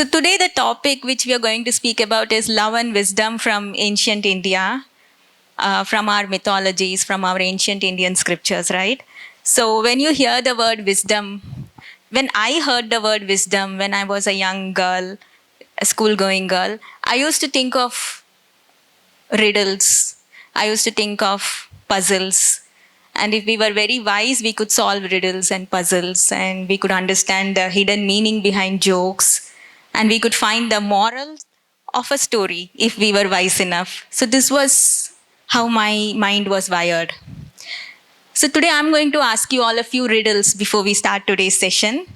So today the topic which we are going to speak about is love and wisdom from ancient India, from our mythologies, from our ancient Indian scriptures, right? So when you hear the word wisdom, when I heard the word wisdom when I was a young girl, a school-going girl, I used to think of riddles. I used to think of puzzles. And if we were very wise, we could solve riddles and puzzles, and we could understand the hidden meaning behind jokes, and we could find the moral of a story if we were wise enough. So this was how my mind was wired. So today I'm going to ask you all a few riddles before we start today's session.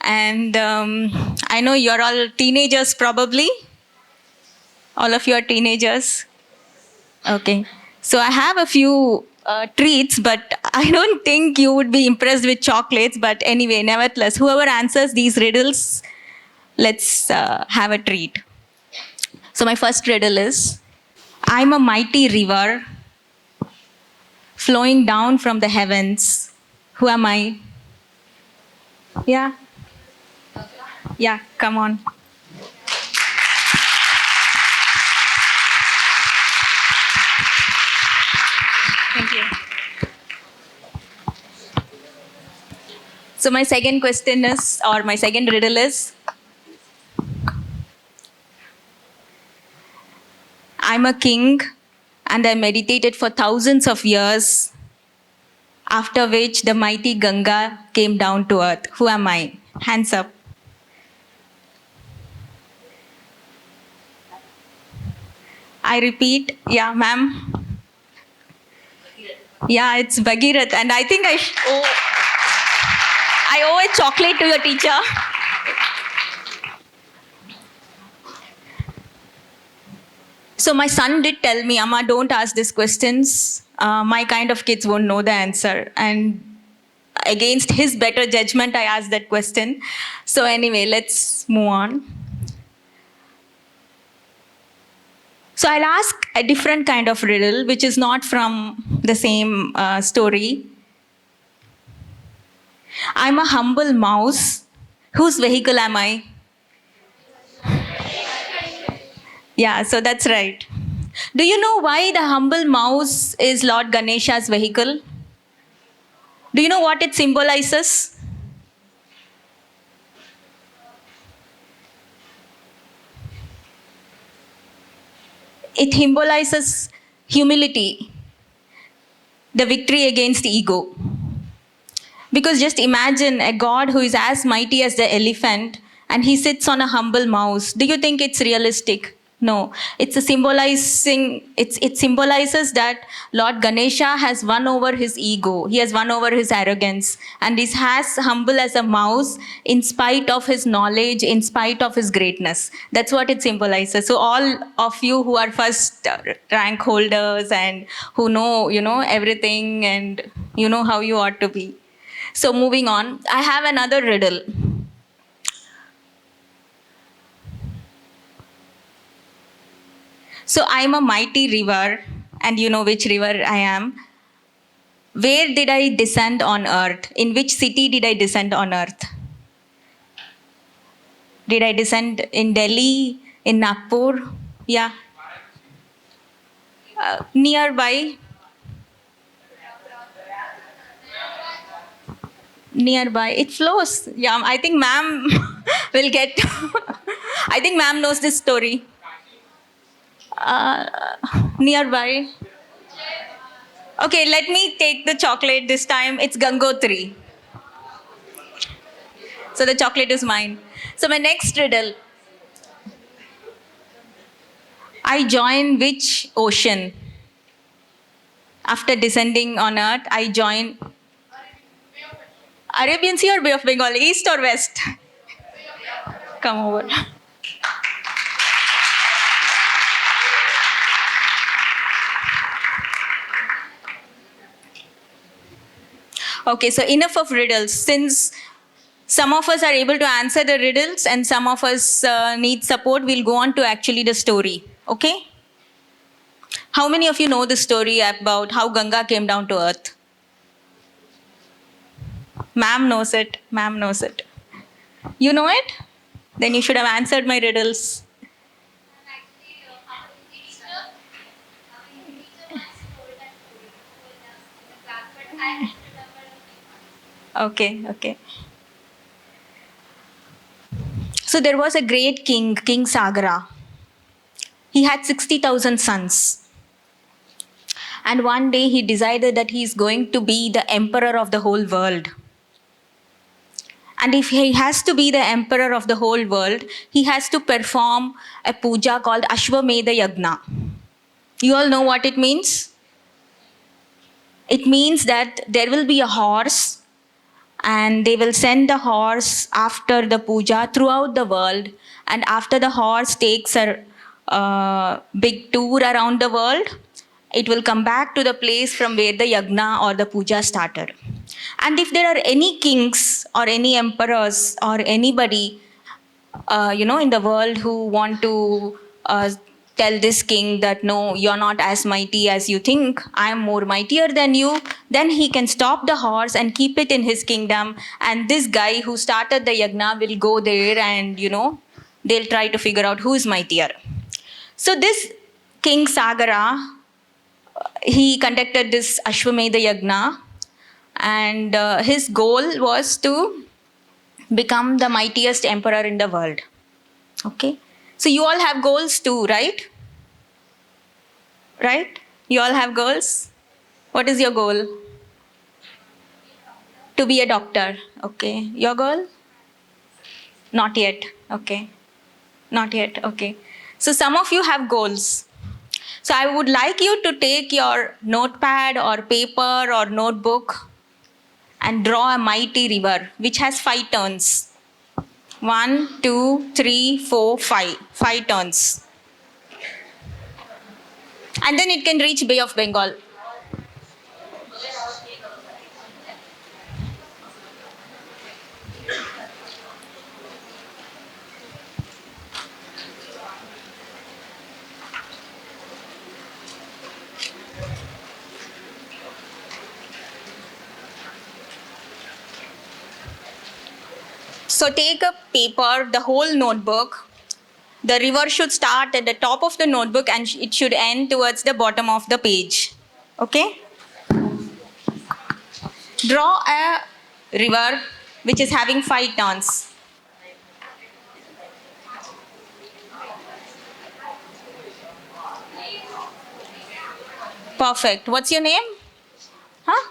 And I know you're all teenagers probably. All of you are teenagers. Okay. So I have a few treats, but I don't think you would be impressed with chocolates. But anyway, nevertheless, whoever answers these riddles, let's have a treat. So my first riddle is, I'm a mighty river flowing down from the heavens. Who am I? Yeah? Yeah, come on. Thank you. So my second question is, or my second riddle is, I'm a king and I meditated for thousands of years, after which the mighty Ganga came down to earth. Who am I? Hands up. I repeat, yeah, ma'am. Yeah, it's Bhagirath, and I think I owe a chocolate to your teacher. So my son did tell me, Amma, don't ask these questions. My kind of kids won't know the answer. And against his better judgment, I asked that question. So anyway, let's move on. So I'll ask a different kind of riddle, which is not from the same story. I'm a humble mouse. Whose vehicle am I? Yeah, so that's right. Do you know why the humble mouse is Lord Ganesha's vehicle? Do you know what it symbolizes? It symbolizes humility, the victory against ego. Because just imagine a god who is as mighty as the elephant and he sits on a humble mouse. Do you think it's realistic? No. It symbolizes that Lord Ganesha has won over his ego. He has won over his arrogance and is as humble as a mouse in spite of his knowledge, in spite of his greatness. That's what it symbolizes. So all of you who are first rank holders and who know, everything and you know how you ought to be. So moving on, I have another riddle. So I'm a mighty river, and you know which river I am. Where did I descend on earth? In which city did I descend on earth? Did I descend in Delhi, in Nagpur? Yeah. Nearby. Nearby. It flows. Yeah, I think ma'am will get. I think ma'am knows this story. Nearby. Okay, let me take the chocolate this time. It's Gangotri. So the chocolate is mine. So my next riddle. I join which ocean? After descending on earth, I join Arabian Sea or Bay of Bengal, east or west? Come over. Okay, so enough of riddles. Since some of us are able to answer the riddles and some of us need support, we'll go on to actually the story. Okay? How many of you know the story about how Ganga came down to earth? Ma'am knows it. Ma'am knows it. You know it? Then you should have answered my riddles. Okay, okay. So there was a great king, King Sagara. He had 60,000 sons. And one day he decided that he is going to be the emperor of the whole world. And if he has to be the emperor of the whole world, he has to perform a puja called Ashwamedha Yagna. You all know what it means? It means that there will be a horse, and they will send the horse after the puja throughout the world. And after the horse takes a big tour around the world, it will come back to the place from where the yagna or the puja started. And if there are any kings or any emperors or anybody, in the world who want to tell this king that no, you're not as mighty as you think, I'm more mightier than you, then he can stop the horse and keep it in his kingdom. And this guy who started the yagna will go there and, they'll try to figure out who is mightier. So this King Sagara, he conducted this Ashwamedha Yagna, and his goal was to become the mightiest emperor in the world. Okay? So you all have goals too, right? Right? You all have goals? What is your goal? To be a doctor. Okay. Your goal? Not yet. Okay. Not yet. Okay. So some of you have goals. So I would like you to take your notepad or paper or notebook and draw a mighty river which has 5 turns. 1, 2, 3, 4, 5. 5 turns. And then it can reach Bay of Bengal. So take a paper, the whole notebook. The river should start at the top of the notebook and it should end towards the bottom of the page. Okay? Draw a river which is having 5 turns. Perfect. What's your name? Huh?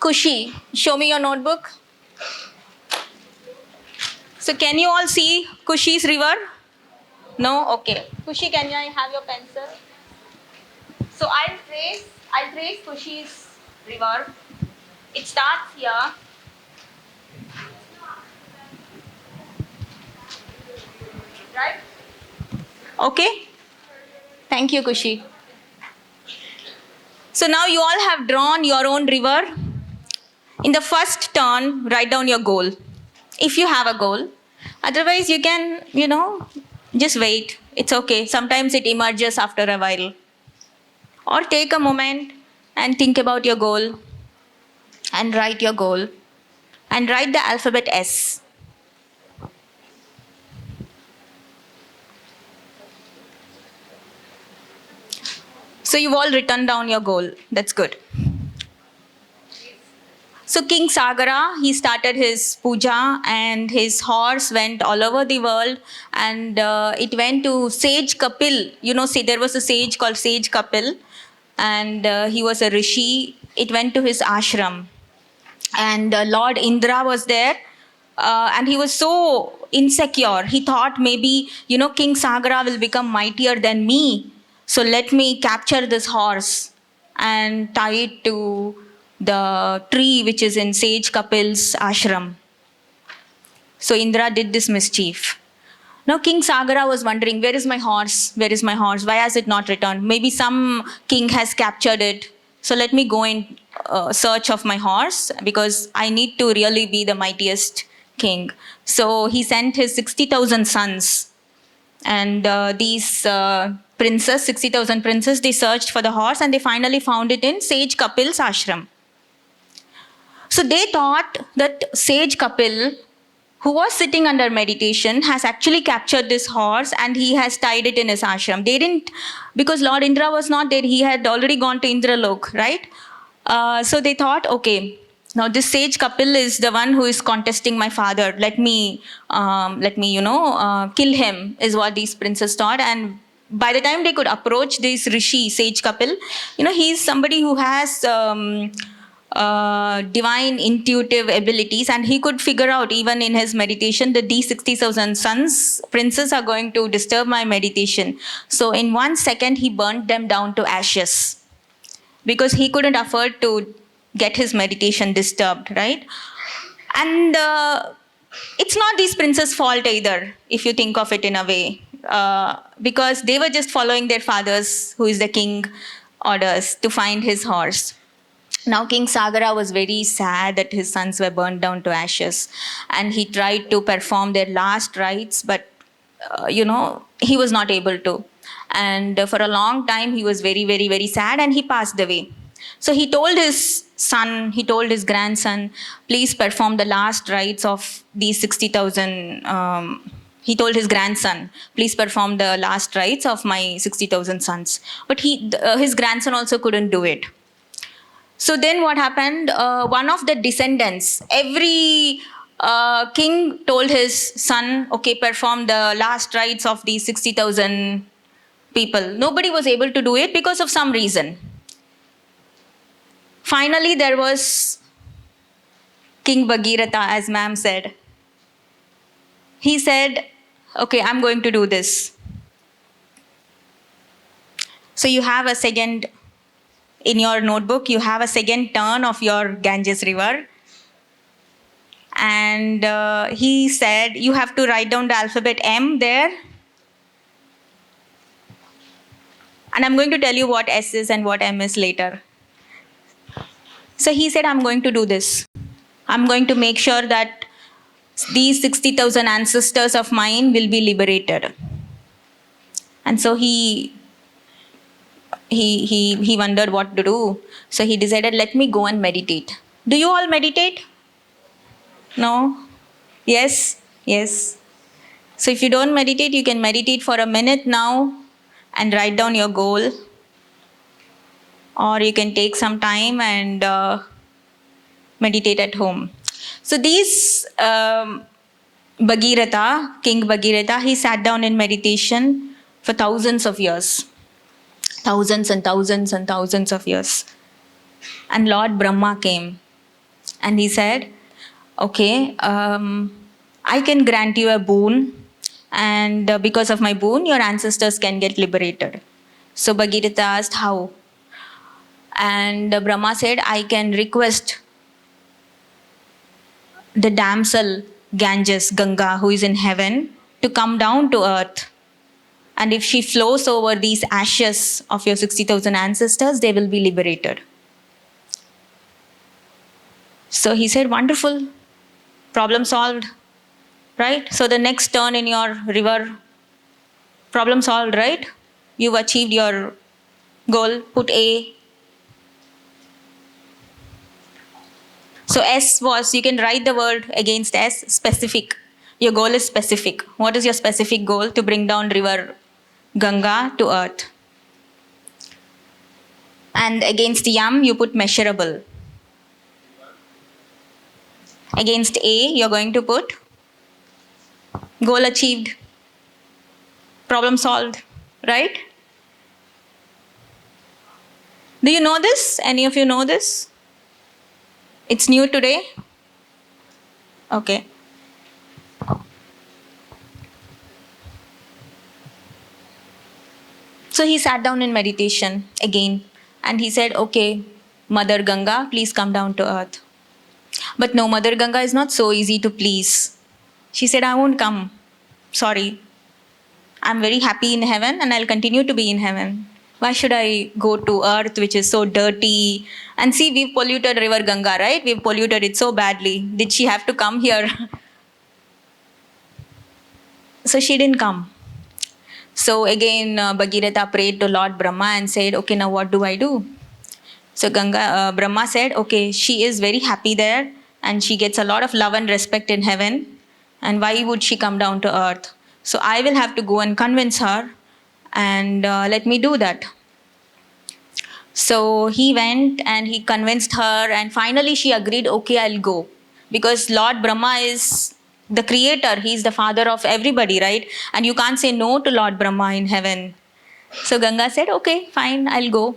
Kushi. Show me your notebook. So can you all see Kushi's river? No? Okay. Kushi, can I have your pencil? So I'll trace Kushi's river. It starts here. Right? Okay? Thank you, Kushi. So now you all have drawn your own river. In the first turn, write down your goal. If you have a goal. Otherwise, you can, just wait. It's okay. Sometimes it emerges after a while. Or take a moment and think about your goal and write your goal. And write the alphabet S. So you've all written down your goal. That's good. So King Sagara, he started his puja and his horse went all over the world, and it went to Sage Kapil. There was a sage called Sage Kapil, and he was a rishi. It went to his ashram, and Lord Indra was there, and he was so insecure. He thought maybe, King Sagara will become mightier than me. So let me capture this horse and tie it to the tree which is in Sage Kapil's ashram. So Indra did this mischief. Now King Sagara was wondering, where is my horse? Where is my horse? Why has it not returned? Maybe some king has captured it. So let me go in search of my horse, because I need to really be the mightiest king. So he sent his 60,000 sons. And these princes, 60,000 princes, they searched for the horse and they finally found it in Sage Kapil's ashram. So they thought that Sage Kapil who was sitting under meditation, has actually captured this horse and he has tied it in his ashram. They didn't, because Lord Indra was not there, he had already gone to Indralok, right? So they thought, okay, now this sage Kapil is the one who is contesting my father. Let me, kill him, is what these princes thought. And by the time they could approach this rishi, sage Kapil, he's somebody who has divine intuitive abilities, and he could figure out even in his meditation that these 60,000 sons, princes are going to disturb my meditation. So in 1 second, he burnt them down to ashes because he couldn't afford to get his meditation disturbed, right? And it's not these princes' fault either, if you think of it in a way, because they were just following their father's, who is the king, orders to find his horse. Now King Sagara was very sad that his sons were burned down to ashes, and he tried to perform their last rites, but he was not able to. And for a long time he was very, very, very sad, and he passed away. So he told his grandson, please perform the last rites of these 60,000. He told his grandson, please perform the last rites of my 60,000 sons. But his grandson also couldn't do it. So then what happened? One of the descendants, every king told his son, okay, perform the last rites of these 60,000 people. Nobody was able to do it because of some reason. Finally, there was King Bhagirath, as ma'am said. He said, okay, I'm going to do this. So you have a second, in your notebook, you have a second turn of your Ganges river. And he said, you have to write down the alphabet M there. And I'm going to tell you what S is and what M is later. So he said, I'm going to do this. I'm going to make sure that these 60,000 ancestors of mine will be liberated. And so he wondered what to do. So he decided, let me go and meditate. Do you all meditate? No? Yes? Yes. So if you don't meditate, you can meditate for a minute now and write down your goal. Or you can take some time and meditate at home. So these Bhagirath, King Bhagirath, he sat down in meditation for thousands of years. Thousands and thousands and thousands of years. And Lord Brahma came and he said, okay, I can grant you a boon, and because of my boon, your ancestors can get liberated. So Bhagirath asked, how? And Brahma said, I can request the damsel Ganges, Ganga, who is in heaven, to come down to earth. And if she flows over these ashes of your 60,000 ancestors, they will be liberated. So he said, wonderful, problem solved, right? So the next turn in your river, problem solved, right? You've achieved your goal, put A. So S was, you can write the word against S, specific. Your goal is specific. What is your specific goal? To bring down river Ganga to earth. And against Yam, you put measurable. Against A, you're going to put goal achieved, problem solved, right? Do you know this? Any of you know this? It's new today? Okay. So he sat down in meditation again and he said, okay, Mother Ganga, please come down to earth. But no, Mother Ganga is not so easy to please. She said, I won't come. Sorry. I'm very happy in heaven and I'll continue to be in heaven. Why should I go to earth, which is so dirty? And see, we've polluted river Ganga, right? We've polluted it so badly. Did she have to come here? So she didn't come. So again, Bhagirath prayed to Lord Brahma and said, okay, now what do I do? So Brahma said, okay, she is very happy there and she gets a lot of love and respect in heaven. And why would she come down to earth? So I will have to go and convince her, and let me do that. So he went and he convinced her, and finally she agreed, okay, I'll go. Because Lord Brahma is the creator, he's the father of everybody, right? And you can't say no to Lord Brahma in heaven. So Ganga said, okay, fine, I'll go.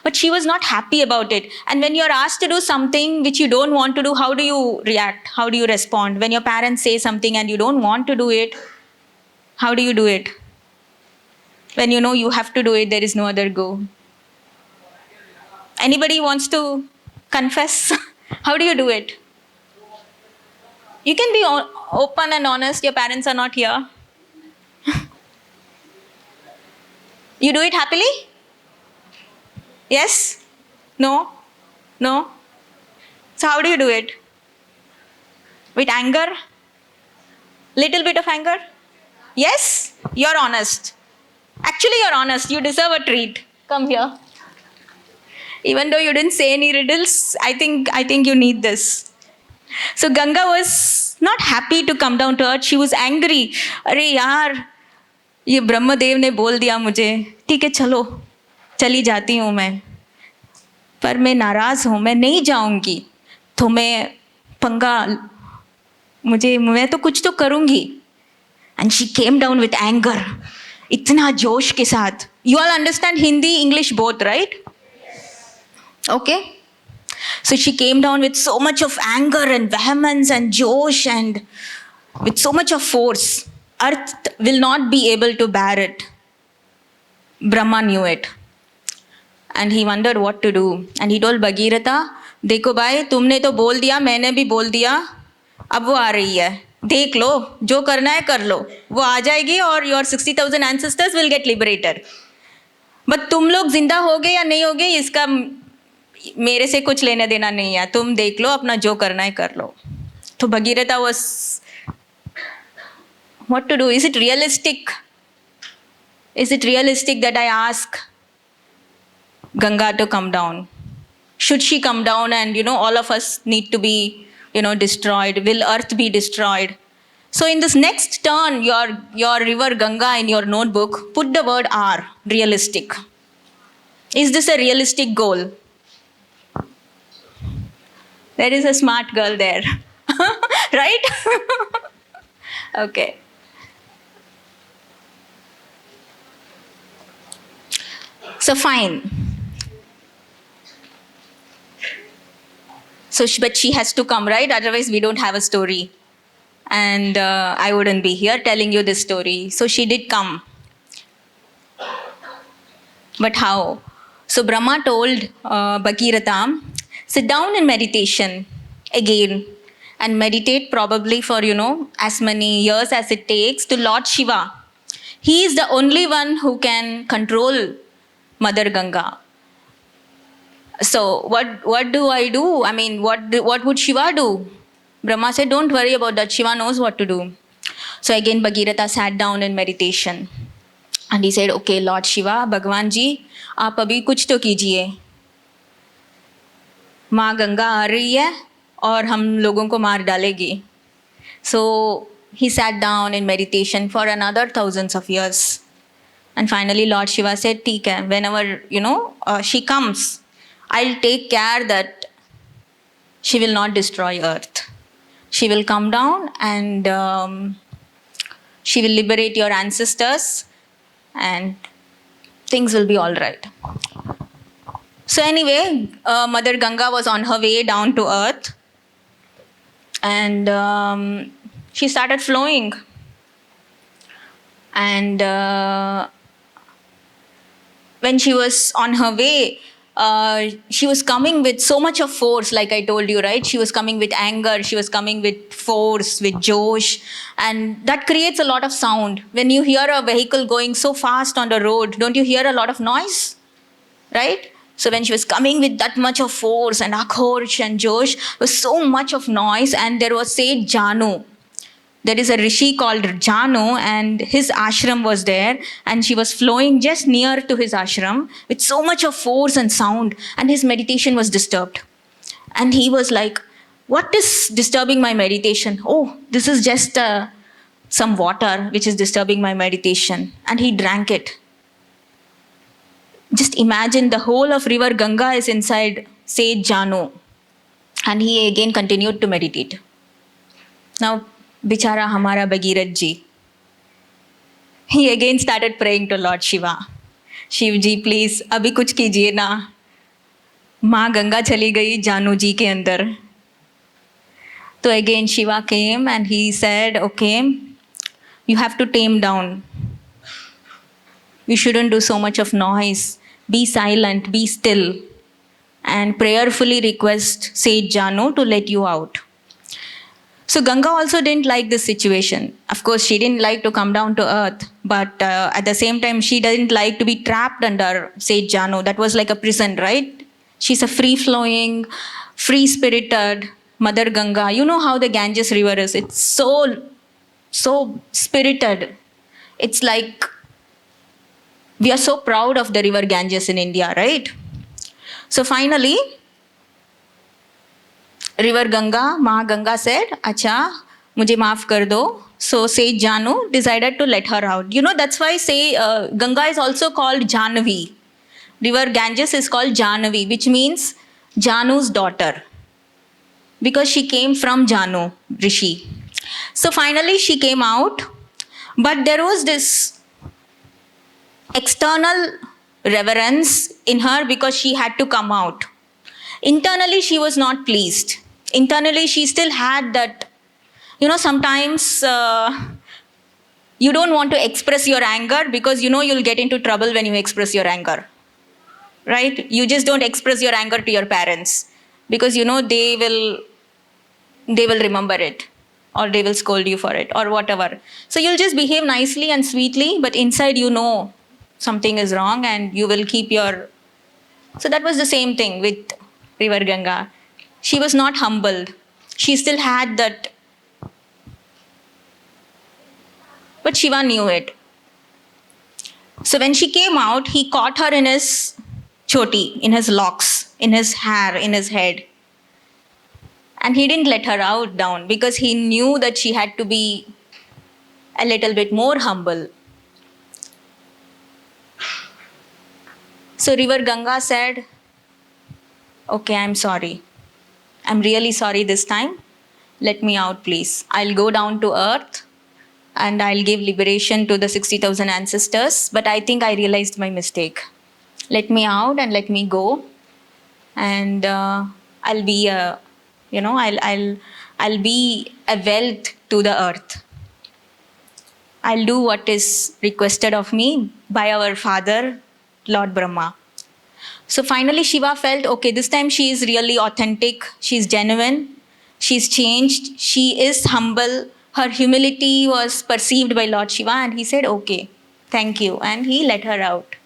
But she was not happy about it. And when you're asked to do something which you don't want to do, how do you react? How do you respond? When your parents say something and you don't want to do it, how do you do it? When you know you have to do it, there is no other go. Anybody wants to confess? How do you do it? You can be open and honest. Your parents are not here. You do it happily? Yes? No? No? So how do you do it? With anger? Little bit of anger? Yes? You're honest. Actually, you're honest. You deserve a treat. Come here. Even though you didn't say any riddles, I think you need this. So Ganga was not happy to come down to earth. She was angry. अरे यार, ये ब्रह्मदेव ने बोल दिया मुझे, ठीक है चलो, चली जाती हूँ मैं. पर मैं नाराज़ हूँ, मैं नहीं जाऊँगी. तो मैं पंगा, मैं तो कुछ तो करूँगी. And she came down with anger. इतना जोश के साथ. You all understand Hindi, English both, right? Okay. So she came down with so much of anger and vehemence and josh and with so much of force. Earth will not be able to bear it. Brahma knew it. And he wondered what to do. And he told Bhagirath, देखो भाई, तुमने तो बोल दिया, मैंने भी बोल दिया, अब वो आ रही है. देख लो, जो करना है कर लो. वो आ जाएगी और your 60,000 ancestors will get liberated. But तुम लोग जिंदा होगे या नहीं होगे, इसका मेरे से कुछ लेने देना नहीं है. तुम देख लो, अपना जो करना है कर लो. तो Bhagirath was, what to do? Is it realistic? Is it realistic that I ask Ganga to come down? Should she come down and, all of us need to be, destroyed? Will earth be destroyed? So in this next turn, your river Ganga in your notebook, put the word R, realistic. Is this a realistic goal? There is a smart girl there. Right? Okay. So fine. But she has to come, right? Otherwise we don't have a story. And I wouldn't be here telling you this story. So she did come. But how? So Brahma told Bhagirath, sit down in meditation again and meditate probably for, as many years as it takes to Lord Shiva. He is the only one who can control Mother Ganga. So what do I do? I mean, what would Shiva do? Brahma said, don't worry about that. Shiva knows what to do. So again, Bhagirath sat down in meditation. And he said, okay, Lord Shiva, Bhagwan ji, आप अभी कुछ तो कीजिए. माँ गंगा आ रही है और हम लोगों को मार डालेगी. So he sat down in meditation for another thousands of years. And finally Lord Shiva said, ठीक है, whenever, she comes, I'll take care that she will not destroy earth. She will come down and she will liberate your ancestors and things will be all right. So anyway, Mother Ganga was on her way down to earth and she started flowing. And when she was on her way, she was coming with so much of force, like I told you, right? She was coming with anger, she was coming with force, with josh, and that creates a lot of sound. When you hear a vehicle going so fast on the road, don't you hear a lot of noise, right? So when she was coming with that much of force and akhosh and josh, there was so much of noise, and there was Seth Janu. There is a rishi called Janu and his ashram was there, and she was flowing just near to his ashram with so much of force and sound, and his meditation was disturbed. And he was like, what is disturbing my meditation? Oh, this is just some water which is disturbing my meditation. And he drank it. Just imagine the whole of river Ganga is inside sage Janu. And he again continued to meditate. Now, bichara hamara Bhagirat ji. He again started praying to Lord Shiva. Shiv ji please अभी कुछ कीजिए ना, माँ गंगा चली गई जानू जी के अंदर. तो again Shiva came and he said, okay you have to tame down, you shouldn't do so much of noise, be silent, be still, and prayerfully request sage Janu to let you out. So Ganga also didn't like this situation. Of course, she didn't like to come down to earth, but at the same time, she didn't like to be trapped under sage Janu. That was like a prison, right? She's a free-flowing, free-spirited Mother Ganga. You know how the Ganges River is. It's so spirited. It's like, we are so proud of the river Ganges in India, right? So finally, river Ganga, Ma Ganga said, "Acha, mujhe maaf kar do." So sage Janu decided to let her out. You know, that's why Ganga is also called Janvi. River Ganges is called Janvi, which means Janu's daughter, because she came from Janu Rishi. So finally she came out, but there was this external reverence in her because she had to come out. Internally, she was not pleased. Internally, she still had that, you know, sometimes you don't want to express your anger because you know you'll get into trouble when you express your anger, right? You just don't express your anger to your parents because you know they will remember it, or they will scold you for it, or whatever. So you'll just behave nicely and sweetly, but inside you know something is wrong and you will keep your... So that was the same thing with river Ganga. She was not humbled. She still had that, but Shiva knew it. So when she came out, he caught her in his choti, in his locks, in his hair, in his head. And he didn't let her out down because he knew that she had to be a little bit more humble. So river Ganga said, okay, I'm sorry. I'm really sorry this time. Let me out, please. I'll go down to earth and I'll give liberation to the 60,000 ancestors. But I think I realized my mistake. Let me out and let me go. And I'll be a, you know, I'll be a wealth to the earth. I'll do what is requested of me by our father, Lord Brahma. So finally Shiva felt, okay, this time she is really authentic, she's genuine, she's changed, she is humble. Her humility was perceived by Lord Shiva and he said, okay, thank you. And he let her out.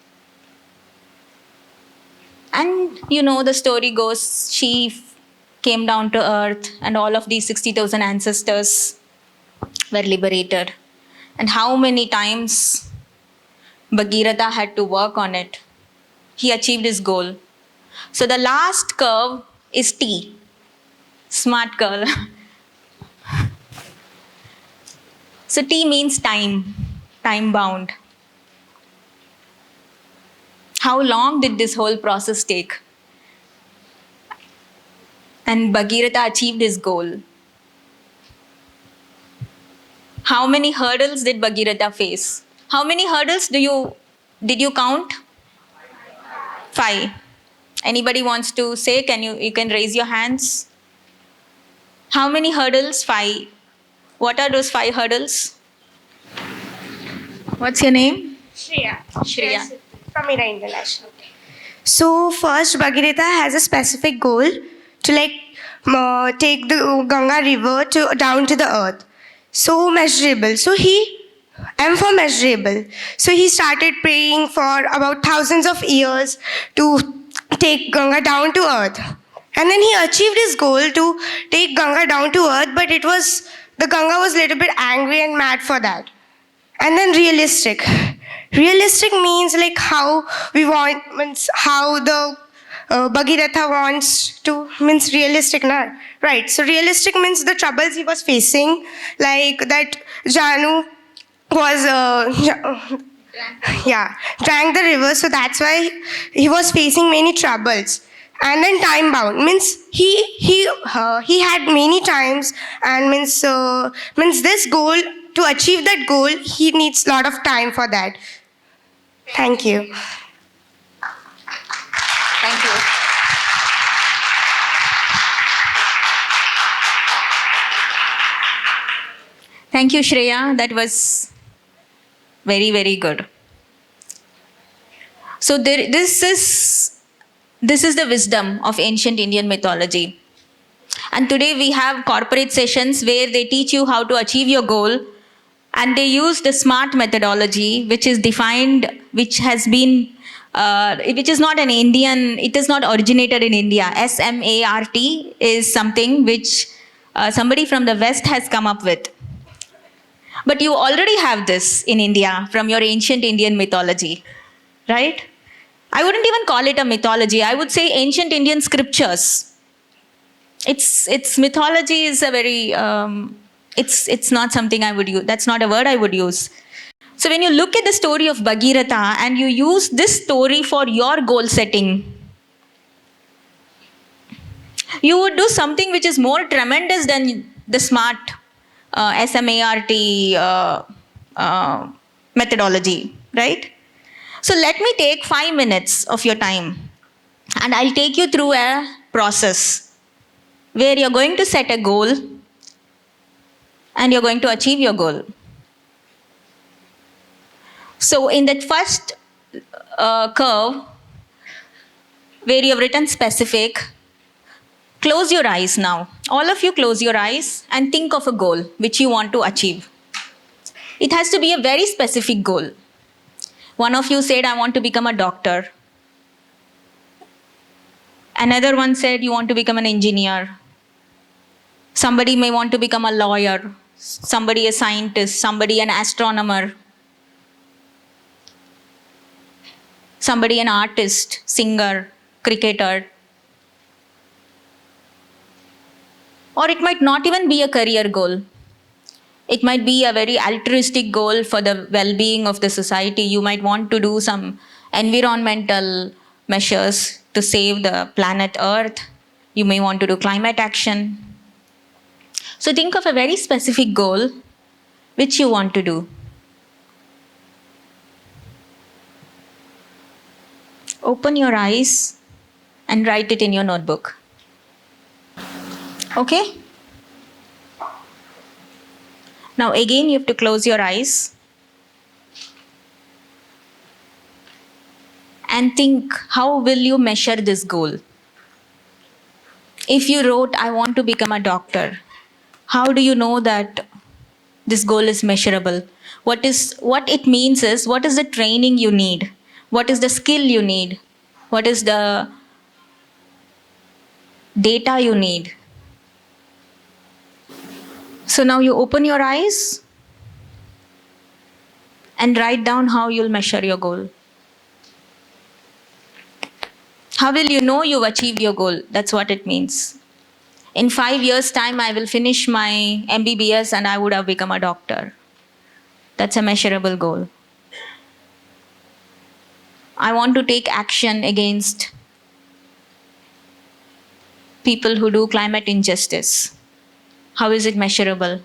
And you know, the story goes, she came down to earth and all of these 60,000 ancestors were liberated. And how many times Bhagirath had to work on it. He achieved his goal. So the last curve is T. Smart girl. So T means time, time bound. How long did this whole process take? And Bhagirath achieved his goal. How many hurdles did Bhagirath face? How many hurdles did you count? 5. Anybody wants to say? You can raise your hands. How many hurdles? 5. What are those 5 hurdles? What's your name? Shreya. Shreya. From Mira International. So first, Bhagirath has a specific goal to take the Ganga river down to the earth. So measurable. So he M for measurable. So he started praying for about thousands of years to take Ganga down to earth. And then he achieved his goal to take Ganga down to earth, but the Ganga was a little bit angry and mad for that. And then realistic. Realistic means like how we want, how the Bhagirath wants to, means realistic, na? Right. So realistic means the troubles he was facing, like that Janu was, yeah, drank the river, so that's why he was facing many troubles. And then time bound means he had many times, and means this goal, to achieve that goal he needs lot of time for that. Thank you. Thank you. Thank you, Shreya. That was very, very good. So this is the wisdom of ancient Indian mythology. And today we have corporate sessions where they teach you how to achieve your goal, and they use the SMART methodology, which is defined, which has been, which is not an Indian, it is not originated in India. SMART is something which somebody from the West has come up with. But you already have this in India from your ancient Indian mythology, right? I wouldn't even call it a mythology. I would say ancient Indian scriptures. It's mythology is a very, it's not something I would use. That's not a word I would use. So when you look at the story of Bhagirath and you use this story for your goal setting, you would do something which is more tremendous than the SMART, SMART methodology, right? So let me take 5 minutes of your time, and I'll take you through a process where you're going to set a goal and you're going to achieve your goal. So in that first curve, where you've written specific, close your eyes now. All of you close your eyes and think of a goal which you want to achieve. It has to be a very specific goal. One of you said, I want to become a doctor. Another one said, you want to become an engineer. Somebody may want to become a lawyer. Somebody a scientist. Somebody an astronomer. Somebody an artist, singer, cricketer. Or it might not even be a career goal. It might be a very altruistic goal for the well-being of the society. You might want to do some environmental measures to save the planet Earth. You may want to do climate action. So think of a very specific goal which you want to do. Open your eyes and write it in your notebook. Okay? Now again you have to close your eyes and think, how will you measure this goal? If you wrote, I want to become a doctor, how do you know that this goal is measurable? What it means is, what is the training you need? What is the skill you need? What is the data you need? So now you open your eyes and write down how you'll measure your goal. How will you know you've achieved your goal? That's what it means. In 5 years' time, I will finish my MBBS and I would have become a doctor. That's a measurable goal. I want to take action against people who do climate injustice. How is it measurable?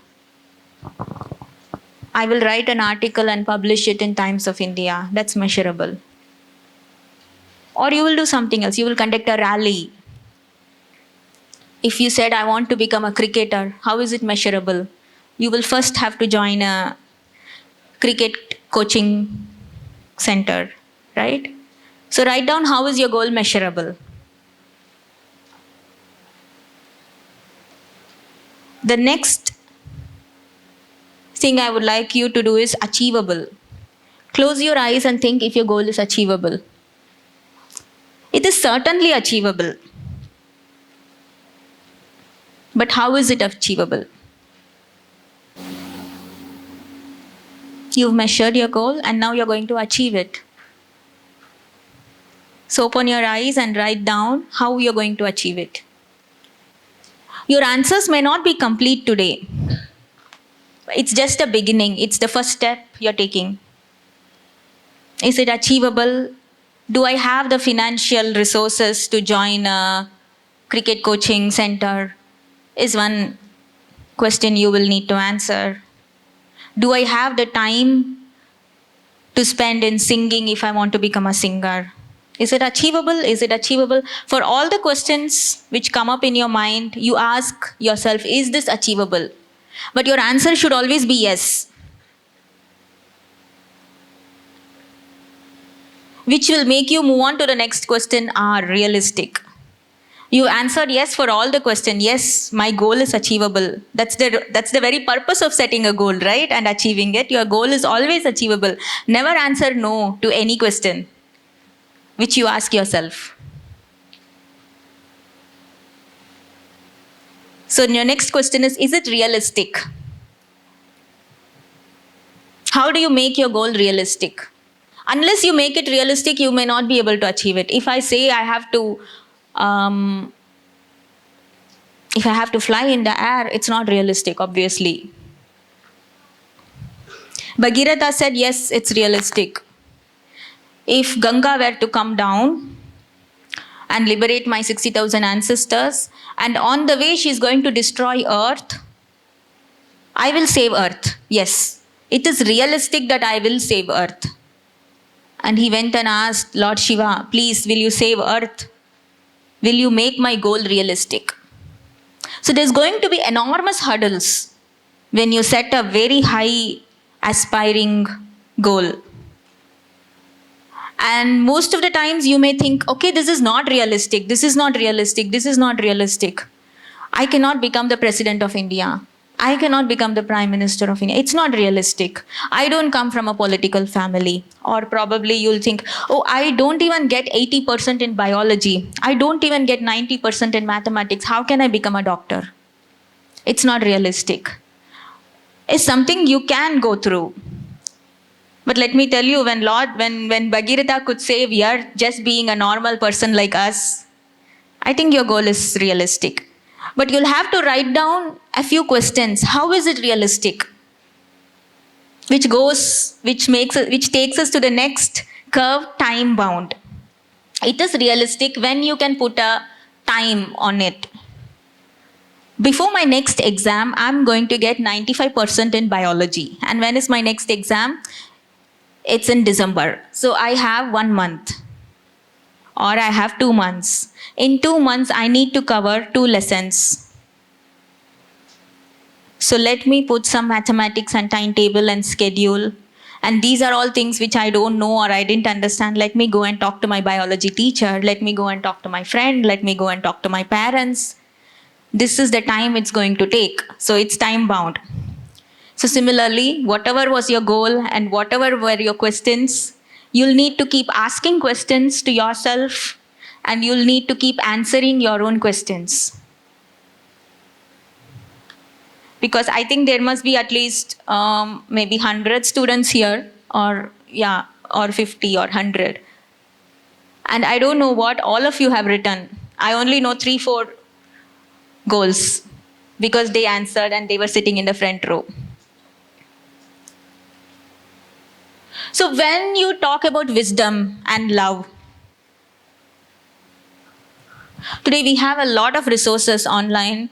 I will write an article and publish it in Times of India. That's measurable. Or you will do something else. You will conduct a rally. If you said, I want to become a cricketer, how is it measurable? You will first have to join a cricket coaching center, right? So write down, how is your goal measurable? The next thing I would like you to do is achievable. Close your eyes and think if your goal is achievable. It is certainly achievable. But how is it achievable? You've measured your goal and now you're going to achieve it. So open your eyes and write down how you're going to achieve it. Your answers may not be complete today. It's just a beginning. It's the first step you're taking. Is it achievable? Do I have the financial resources to join a cricket coaching center? Is one question you will need to answer. Do I have the time to spend in singing if I want to become a singer? Is it achievable? Is it achievable? For all the questions which come up in your mind, you ask yourself, is this achievable? But your answer should always be yes. Which will make you move on to the next question, are realistic. You answered yes for all the questions. Yes, my goal is achievable. That's the very purpose of setting a goal, right? And achieving it. Your goal is always achievable. Never answer no to any question which you ask yourself. So your next question is it realistic? How do you make your goal realistic? Unless you make it realistic, you may not be able to achieve it. If I say I have to fly in the air, it's not realistic, obviously. Bhagirath said, yes, it's realistic. If Ganga were to come down and liberate my 60,000 ancestors, and on the way she's going to destroy Earth, I will save Earth. Yes, it is realistic that I will save Earth. And he went and asked Lord Shiva, please, will you save Earth? Will you make my goal realistic? So there's going to be enormous hurdles when you set a very high aspiring goal. And most of the times you may think, okay, this is not realistic, this is not realistic, this is not realistic. I cannot become the President of India. I cannot become the Prime Minister of India. It's not realistic. I don't come from a political family. Or probably you'll think, oh, I don't even get 80% in biology. I don't even get 90% in mathematics. How can I become a doctor? It's not realistic. It's something you can go through. But let me tell you, when Bhagirath could say we are just being a normal person like us, I think your goal is realistic. But you'll have to write down a few questions. How is it realistic? Which takes us to the next curve, time bound. It is realistic when you can put a time on it. Before my next exam, I'm going to get 95% in biology. And when is my next exam? It's in December. So I have 1 month. Or I have 2 months. In 2 months, I need to cover 2 lessons. So let me put some mathematics and timetable and schedule. And these are all things which I don't know or I didn't understand. Let me go and talk to my biology teacher. Let me go and talk to my friend. Let me go and talk to my parents. This is the time it's going to take. So it's time bound. So similarly, whatever was your goal and whatever were your questions, you'll need to keep asking questions to yourself and you'll need to keep answering your own questions. Because I think there must be at least maybe 100 students here or 50 or 100. And I don't know what all of you have written. I only know 3-4 goals because they answered and they were sitting in the front row. So when you talk about wisdom and love, today we have a lot of resources online.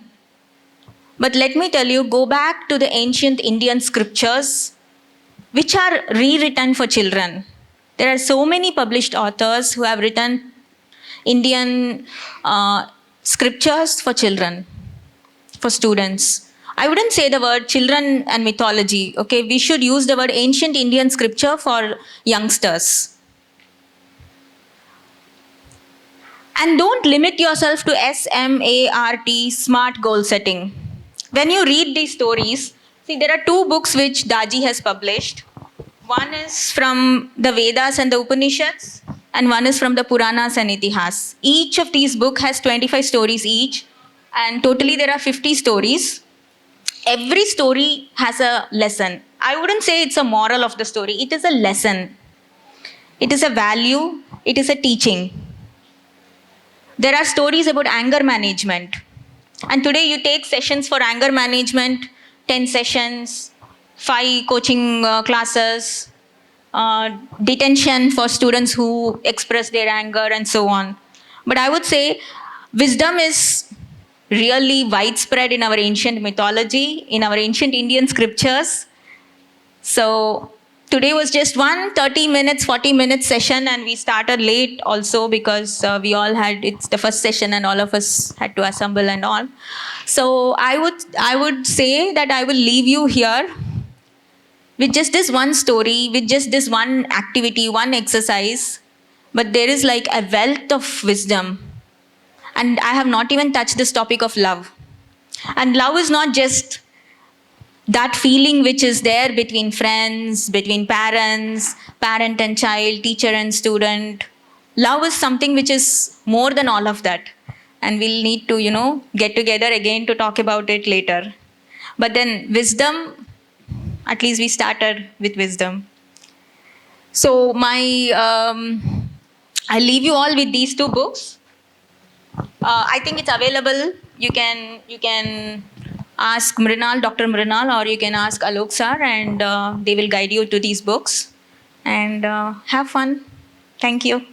But let me tell you, go back to the ancient Indian scriptures, which are rewritten for children. There are so many published authors who have written Indian scriptures for children, for students. I wouldn't say the word children and mythology, okay? We should use the word ancient Indian scripture for youngsters. And don't limit yourself to SMART, smart goal setting. When you read these stories, see there are 2 books which Daji has published. One is from the Vedas and the Upanishads, and one is from the Puranas and Itihas. Each of these books has 25 stories each, and totally there are 50 stories. Every story has a lesson. I wouldn't say it's a moral of the story. It is a lesson. It is a value. It is a teaching. There are stories about anger management. And today you take sessions for anger management, 10 sessions, 5 coaching classes, detention for students who express their anger, and so on. But I would say wisdom is really widespread in our ancient mythology, in our ancient Indian scriptures. So today was just one 30 minutes, 40 minutes session, and we started late also because we all had, it's the first session and all of us had to assemble and all. So I would say that I will leave you here with just this one story, with just this one activity, one exercise. But there is like a wealth of wisdom. And I have not even touched this topic of love. And love is not just that feeling which is there between friends, between parents, parent and child, teacher and student. Love is something which is more than all of that. And we'll need to, get together again to talk about it later. But then wisdom, at least we started with wisdom. So I'll leave you all with these 2 books. I think it's available. You can ask Mrinal, Dr. Mrinal, or you can ask Alok sir, and they will guide you to these books. And have fun. Thank you.